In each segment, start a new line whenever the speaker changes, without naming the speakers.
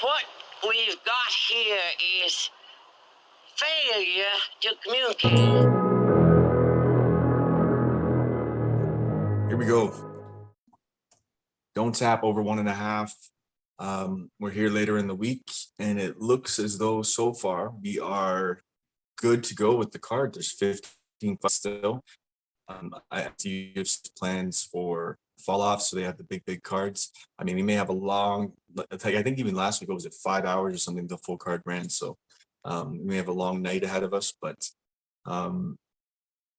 What we've got here is failure to communicate.
Here we go. Donttap over 1.5. We're here later in the week, and it looks as though so far we are good to go with the card. There's 15 fights still. I see UFC plans for fall off, so they have the big cards. I mean, we may have a long, I think even last week, what was it, 5 hours or something, the full card ran. So we may have a long night ahead of us, but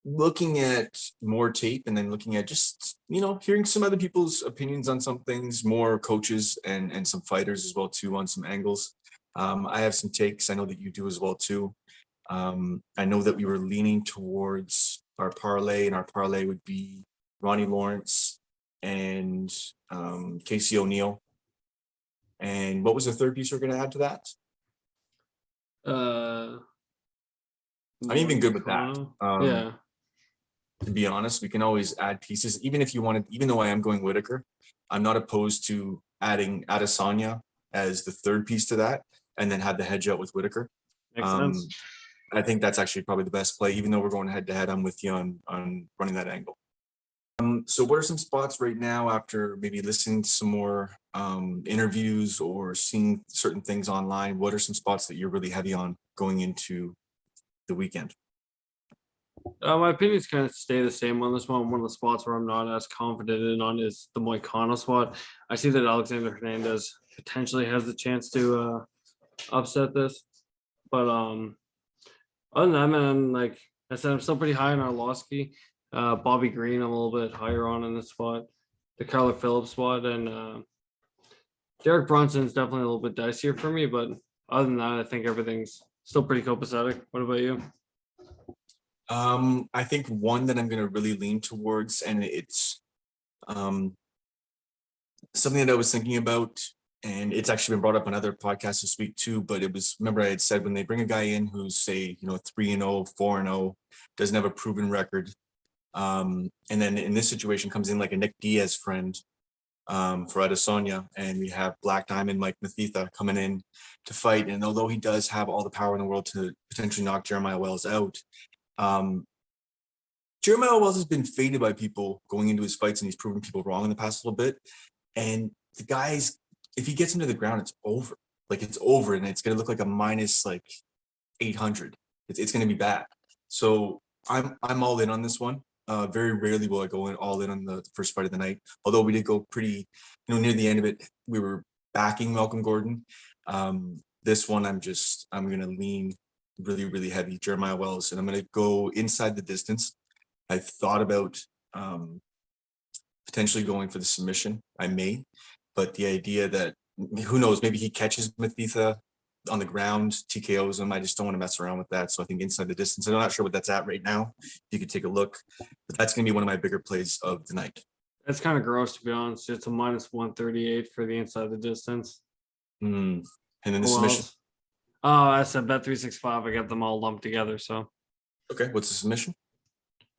looking at more tape and then looking at just, hearing some other people's opinions on some things, more coaches and some fighters as well too on some angles. I have some takes. I know that you do as well too. I know that we were leaning towards our parlay, and our parlay would be Ronnie Lawrence and Casey O'Neill. And what was the third piece we're going to add to that? I'm even good with that.
Yeah.
To be honest, we can always add pieces, even if you wanted, even though I am going Whitaker, I'm not opposed to adding Adesanya as the third piece to that and then have the hedge out with Whitaker.
Makes sense.
I think that's actually probably the best play. Even though we're going head to head, I'm with you on running that angle. So what are some spots right now after maybe listening to some more interviews or seeing certain things online? What are some spots that you're really heavy on going into the weekend?
My opinions kind of stay the same on this one. One of the spots where I'm not as confident in on is the Moicano spot. I see that Alexander Hernandez potentially has the chance to upset this. But other than that, man, like I said, I'm still pretty high on Arlovsky. Bobby Green, I'm a little bit higher on in this spot. The Kyler Phillips spot, and Derek Brunson's definitely a little bit dicier for me. But other than that, I think everything's still pretty copacetic. What about you?
I think one that I'm going to really lean towards, and it's something that I was thinking about, and it's actually been brought up on other podcasts this week too, but it was, remember I had said when they bring a guy in who's, say, 3-0, 4-0, doesn't have a proven record, and then in this situation comes in like a Nick Diaz friend for Adesanya, and we have Black Diamond Mike Mathitha coming in to fight, and although he does have all the power in the world to potentially knock Jeremiah Wells out, Jeremiah Wells has been faded by people going into his fights, and he's proven people wrong in the past little bit. And the guys, if he gets into the ground, it's over. Like, it's over, and it's going to look like a minus 800. It's going to be bad. So I'm all in on this one. Very rarely will I go all in on the first fight of the night. Although we did go pretty, near the end of it, we were backing Malcolm Gordon. This one, I'm going to lean really heavy Jeremiah Wells, and I'm going to go inside the distance. I've thought about potentially going for the submission. I may, but the idea that, who knows, maybe he catches Mathitha on the ground, TKOs him. I just don't want to mess around with that. So I think inside the distance, I'm not sure what that's at right now. You could take a look, but that's going to be one of my bigger plays of the night.
That's kind of gross, to be honest. It's a minus 138 for the inside the distance.
And then the submission.
Oh, I said Bet365. I got them all lumped together. So,
okay, what's the submission?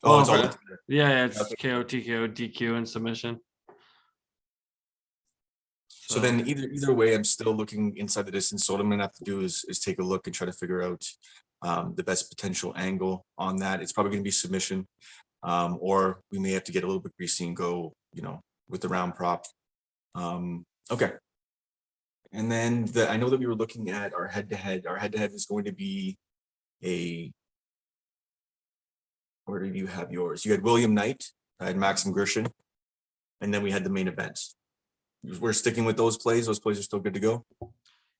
Oh, it's all lumped together.
Yeah, it's KO, TKO, DQ, and submission.
So then either way, I'm still looking inside the distance. So what I'm going to have to do is take a look and try to figure out the best potential angle on that. It's probably going to be submission, or we may have to get a little bit greasy and go, with the round prop. Okay. And then I know that we were looking at our head-to-head. Our head-to-head is going to be where did you have yours? You had William Knight, I had Maxim Grishin, and then we had the main event. We're sticking with those plays. Those plays are still good to go.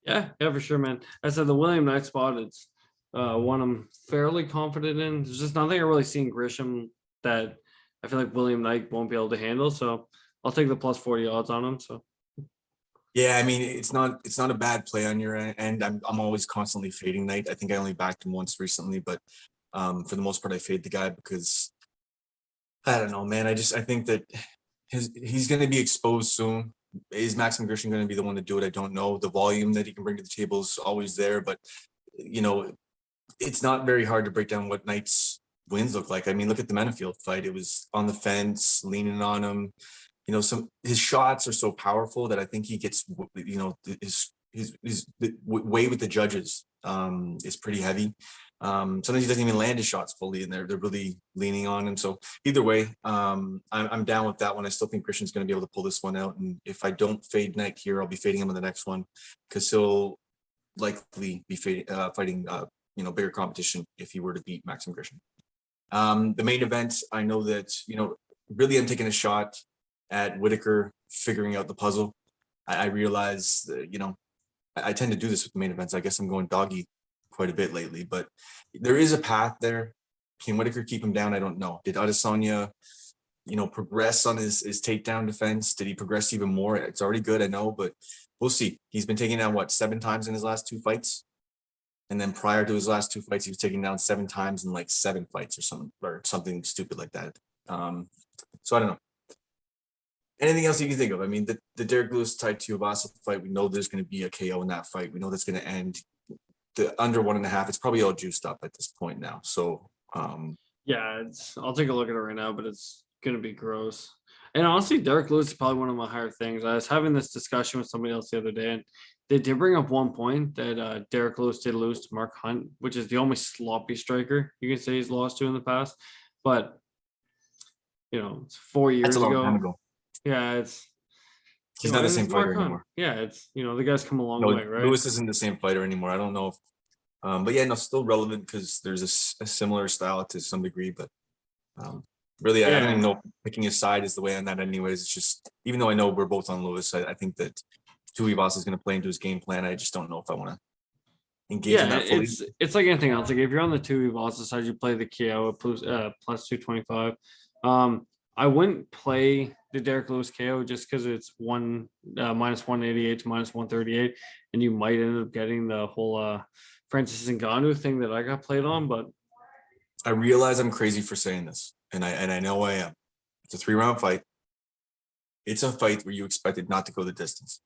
Yeah, for sure, man. I said the William Knight spot, it's one I'm fairly confident in. There's just nothing I really seen Grisham that I feel like William Knight won't be able to handle. So I'll take the plus 40 odds on him. So
yeah, I mean, it's not a bad play on your end. I'm always constantly fading Knight. I think I only backed him once recently, but for the most part, I fade the guy because I don't know, man. I think that he's going to be exposed soon. Is Maxim Grishin going to be the one to do it? I don't know. The volume that he can bring to the table is always there, but it's not very hard to break down what Knight's wins look like. I mean, look at the Menafield fight. It was on the fence, leaning on him. His shots are so powerful that I think he gets, his way with the judges is pretty heavy. Sometimes he doesn't even land his shots fully, and they're really leaning on him. So either way, I'm down with that one. I still think Christian's going to be able to pull this one out. And if I don't fade Knight here, I'll be fading him in the next one because he'll likely be fighting bigger competition if he were to beat Maxim Christian. The main event, I know that really I'm taking a shot at Whitaker figuring out the puzzle. I realize that, I tend to do this with the main events. I guess I'm going doggy quite a bit lately, but there is a path there. Can Whitaker keep him down? I don't know. Did Adesanya, progress on his takedown defense? Did he progress even more? It's already good, I know, but we'll see. He's been taken down, 7 times in his last 2 fights? And then prior to his last 2 fights, he was taken down 7 times in 7 fights or something stupid like that. So I don't know. Anything else you can think of? I mean, the Derek Lewis tied to Tuivasa fight, we know there's going to be a KO in that fight. We know that's going to end the under 1.5. It's probably all juiced up at this point now. So
yeah, I'll take a look at it right now, but it's going to be gross. And honestly, Derek Lewis is probably one of my higher things. I was having this discussion with somebody else the other day, and they did bring up one point that Derek Lewis did lose to Mark Hunt, which is the only sloppy striker you can say he's lost to in the past. But it's 4 years
that's a long time ago.
Yeah,
he's not the same fighter anymore.
Yeah, the guy's come a long way, right?
Lewis isn't the same fighter anymore. I don't know if, but yeah, no, still relevant because there's a similar style to some degree. But really, I don't even know if picking his side is the way on that. Anyways, it's just even though I know we're both on Lewis, I think that Tuivasa is going to play into his game plan. I just don't know if I want to engage in that fully.
It's like anything else. Like if you're on the Tuivasa side, you play the KO at plus 225. I wouldn't play the Derek Lewis KO just because it's minus 188 to minus 138, and you might end up getting the whole Francis Ngannou thing that I got played on. But
I realize I'm crazy for saying this, and I know I am. It's a 3-round fight. It's a fight where you expected not to go the distance.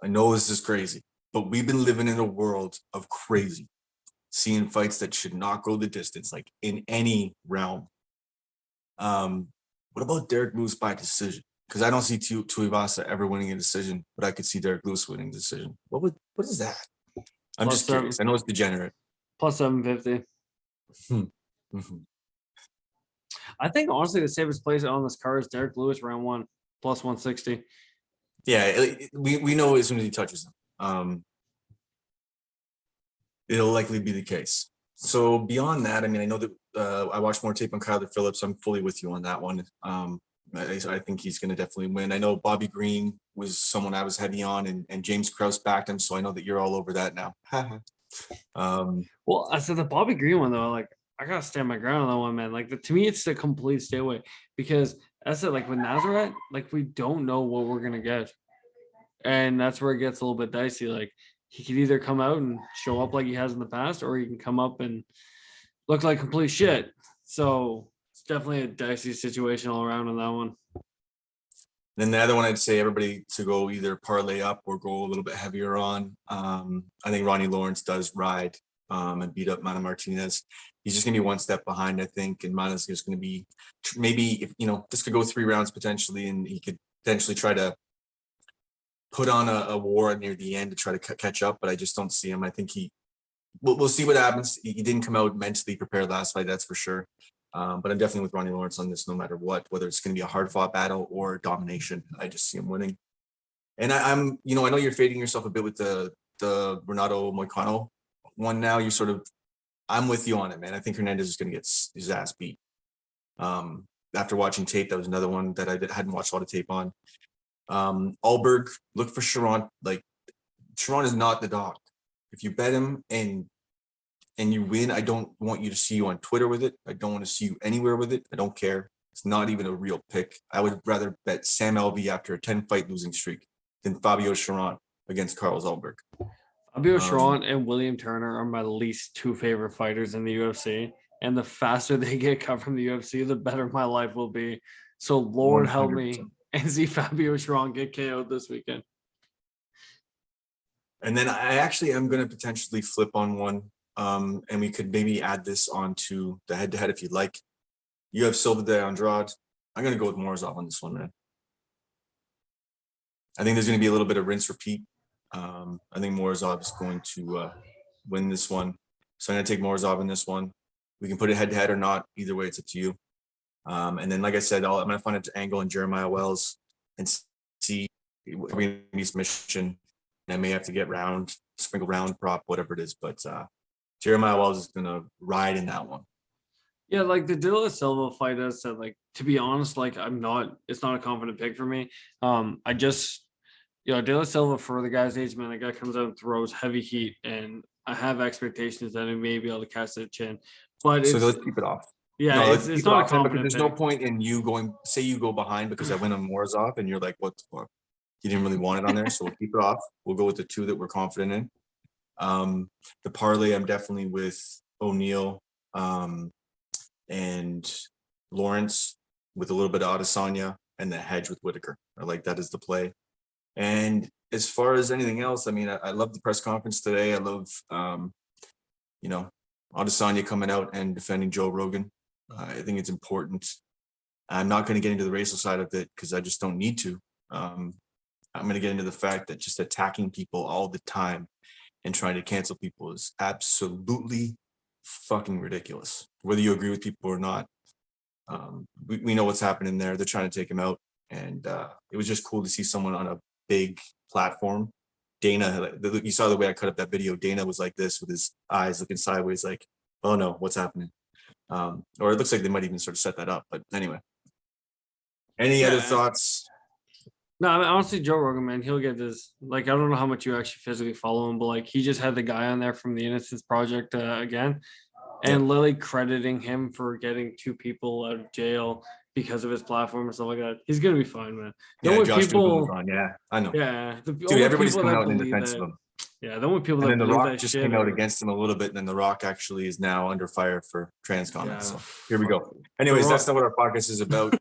I know this is crazy, but we've been living in a world of crazy, seeing fights that should not go the distance, like in any realm. What about Derek Lewis by decision? Because I don't see Tuivasa ever winning a decision, but I could see Derek Lewis winning a decision. What is that? I'm just curious. I know it's degenerate.
Plus 750.
Mm-hmm.
I think honestly the safest place on this card is Derek Lewis round 1 plus 160.
Yeah, we know as soon as he touches him, it'll likely be the case. So beyond that, I mean, I know that I watched more tape on Kyler Phillips. I'm fully with you on that one. I think he's going to definitely win. I know Bobby Green was someone I was heavy on, and James Krause backed him. So I know that you're all over that now.
Well, I said the Bobby Green one though, like I gotta stand my ground on that one, man. Like to me, it's the complete stay away because that's it. Like with Nazareth, like we don't know what we're gonna get, and that's where it gets a little bit dicey. Like he could either come out and show up like he has in the past, or he can come up and look like complete shit. So it's definitely a dicey situation all around on that one.
Then the other one, I'd say everybody to go either parlay up or go a little bit heavier on. I think Ronnie Lawrence does ride and beat up Mana Martinez. He's just going to be one step behind, I think. And Mana's just going to be maybe, if this could go 3 rounds potentially, and he could potentially try to put on a war near the end to try to catch up. But I just don't see him. I think we'll see what happens. He didn't come out mentally prepared last fight, that's for sure. But I'm definitely with Ronnie Lawrence on this, no matter what, whether it's going to be a hard fought battle or domination. I just see him winning. And I'm, I know you're fading yourself a bit with the Renato Moicano one now. You're I'm with you on it, man. I think Hernandez is going to get his ass beat. After watching tape, that was another one that I hadn't watched a lot of tape on. Alberg, look for Sharon. Like, Sharon is not the dog. If you bet him and you win, I don't want you to see you on Twitter with it. I don't want to see you anywhere with it. I don't care. It's not even a real pick. I would rather bet Sam Alvey after a 10-fight losing streak than Fabio Sharon against Carlos Alberg.
Fabio Sharon and William Turner are my least 2 favorite fighters in the UFC. And the faster they get cut from the UFC, the better my life will be. So Lord 100%. Help me and see Fabio Sharon get KO'd this weekend. And
then I actually am going to potentially flip on one. And we could maybe add this onto the head-to-head if you'd like. You have Silva de Andrade. I'm going to go with Morozov on this one, man. I think there's going to be a little bit of rinse repeat. I think Morozov is going to win this one. So I'm going to take Morozov in this one. We can put it head to head or not. Either way, it's up to you. And then, like I said, I'm going to find an angle in Jeremiah Wells and see if we need submission. I may have to get sprinkle round prop, whatever it is. But Jeremiah Wells is going to ride in that one.
Yeah, like the De La Silva fight, as I said, like, to be honest, like it's not a confident pick for me. I just, De La Silva, for the guy's age, man, the guy comes out and throws heavy heat, and I have expectations that he may be able to catch that chin. But
so let's keep it off.
Yeah,
no,
it's not a confident
because there's
pick.
no point in you say you go behind because I went on Morozov and you're like, what the fuck? You didn't really want it on there, so we'll keep it off. We'll go with the two that we're confident in. The parlay, I'm definitely with O'Neal and Lawrence with a little bit of Adesanya and the hedge with Whitaker. I like that as the play. And as far as anything else, I mean, I love the press conference today. I love, Adesanya coming out and defending Joe Rogan. I think it's important. I'm not going to get into the racial side of it because I just don't need to. I'm going to get into the fact that just attacking people all the time and trying to cancel people is absolutely fucking ridiculous. Whether you agree with people or not, we know what's happening there. They're trying to take him out. And it was just cool to see someone on a big platform. Dana, you saw the way I cut up that video. Dana was like this with his eyes looking sideways like, oh no, what's happening? Or it looks like they might even sort of set that up. But anyway, any other thoughts?
No, I mean, honestly, Joe Rogan, man, he'll get this. Like, I don't know how much you actually physically follow him, but like, he just had the guy on there from the Innocence Project again, and Lily crediting him for getting 2 people out of jail because of his platform and stuff like that. He's gonna be fine, man.
Yeah, Josh people, on. Yeah, I know.
Yeah,
dude, everybody's coming out in defense of him.
Yeah, the only people
and
that
then The
believe
Rock
that
just
shit
came out against him a little bit, and then The Rock actually is now under fire for trans comments. So here we go. Anyways, that's not what our podcast is about.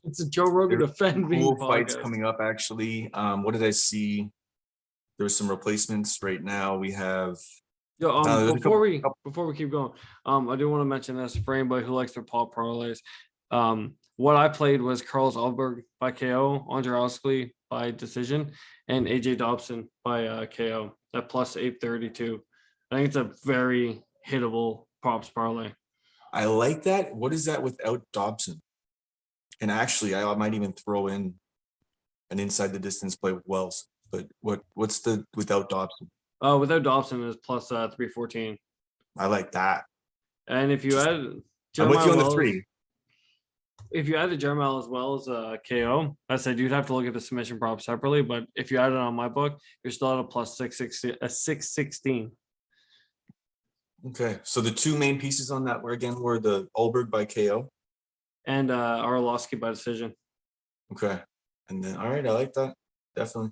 It's a Joe Rogan defending
cool fights coming up. Actually, what did I see? There's some replacements right now. We have.
Before we keep going, I do want to mention this for anybody who likes their pop parlays. What I played was Carlos Alberg by KO, Andre Oskley by decision, and AJ Dobson by KO at plus 832. I think it's a very hittable props parlay.
I like that. What is that without Dobson? And actually, I might even throw in an inside the distance play with Wells. But what's the without Dobson?
Without Dobson is plus 314.
I like that.
And if you add
I'm with you on the 3.
If you add the Jeremiah as well as KO, I said you'd have to look at the submission prop separately. But if you add it on my book, you're still at a plus 616.
Okay, so the 2 main pieces on that were the Alberg by KO
and Arlovsky by decision. Okay,
and then all right, I like that definitely.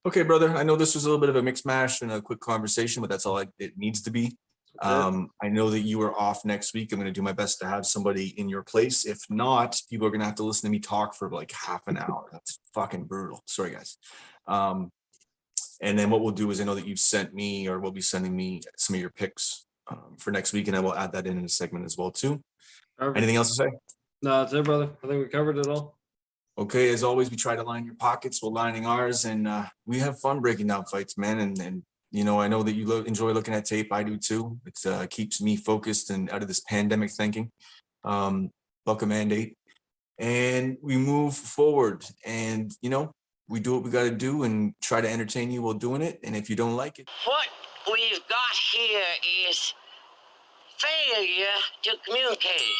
Okay, brother. I know this was a little bit of a mixed mash and a quick conversation, but that's all it needs to be. I know that you are off next week. I'm going to do my best to have somebody in your place. If not, people are going to have to listen to me talk for like half an hour. That's fucking brutal. Sorry, guys. And then what we'll do is I know that you've sent me or will be sending me some of your picks for next week, and I will add that in a segment as well, too. Perfect. Anything else to say? No,
that's it, brother. I think we covered it all.
Okay, as always, we try to line your pockets while lining ours, and we have fun breaking down fights, man. And I know that you enjoy looking at tape. I do too. It keeps me focused and out of this pandemic thinking. Buck a mandate, and we move forward. And we do what we got to do and try to entertain you while doing it. And if you don't like it,
what we've got here is failure to communicate.